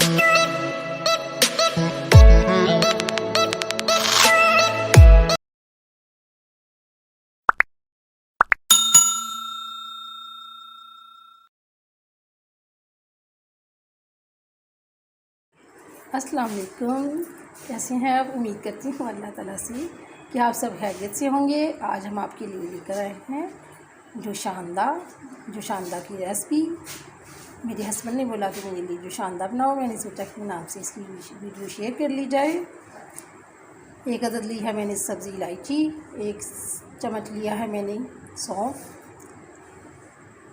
अस्सलाम वालेकुम। कैसे हैं आप? उम्मीद करती हूँ अल्लाह ताला से कि आप सब खैरियत से होंगे। आज हम आपके लिए लेकर आए हैं जोशानदा की रेसिपी। मेरे हस्बैंड ने बोला कि मेरे लिए जोशानदा बनाओ। मैंने सोचा कि नाम से इसकी वीडियो शेयर कर ली जाए। एक अदद ली है मैंने सब्ज़ी इलायची, 1 चम्मच लिया है मैंने सौंफ,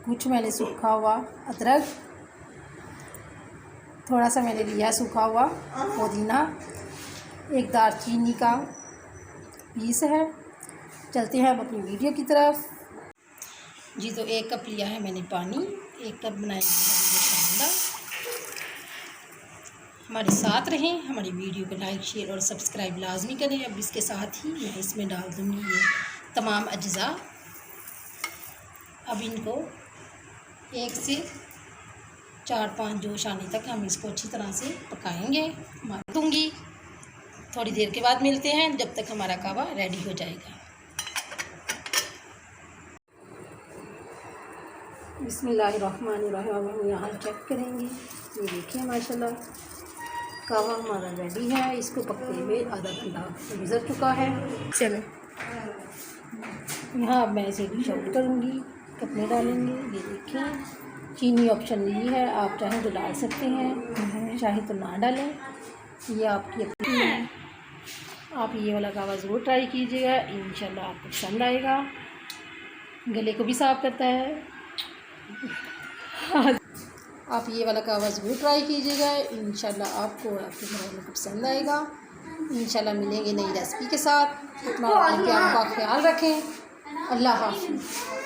कुछ मैंने सूखा हुआ अदरक, थोड़ा सा मैंने लिया सूखा हुआ पुदीना, 1 दालचीनी का पीस है। चलते हैं अब अपनी वीडियो की तरफ। जी तो 1 कप लिया है मैंने पानी, 1 कप बनाएंगे जोशानदा। हमारे साथ रहें, हमारी वीडियो को लाइक शेयर और सब्सक्राइब लाजमी करें। अब इसके साथ ही मैं इसमें डाल दूँगी ये तमाम अज्जा। अब इनको 1 से 4-5 जोश आने तक हम इसको अच्छी तरह से पकाएंगे। मार दूँगी, थोड़ी देर के बाद मिलते हैं जब तक हमारा कहवा रेडी हो जाएगा। बिस्मिल्लाहिर्रहमानिर्रहीम। हम यहाँ चेक करेंगे। ये देखिए माशाल्लाह कहवा हमारा रेडी है। इसको पकते हुए आधा घंटा गुजर चुका है। चलो यहाँ अब मैं इसे डिश आउट करूँगी, कप में डालेंगे। ये देखिए चीनी ऑप्शन नहीं है, आप चाहें तो डाल सकते हैं, चाहे तो ना डालें, ये आपकी अपनी है। आप ये वाला कहवा ज़रूर ट्राई कीजिएगा, इंशाल्लाह आपको पसंद आएगा। गले को भी साफ़ करता है। आप ये वाला कहवा ज़रूर ट्राई कीजिएगा, इंशाल्लाह आपको और आपके घर वालों को पसंद आएगा। इंशाल्लाह मिलेंगे नई रेसिपी के साथ। अपना और अपने प्यार का ख्याल रखें। अल्लाह हाफ़िज़।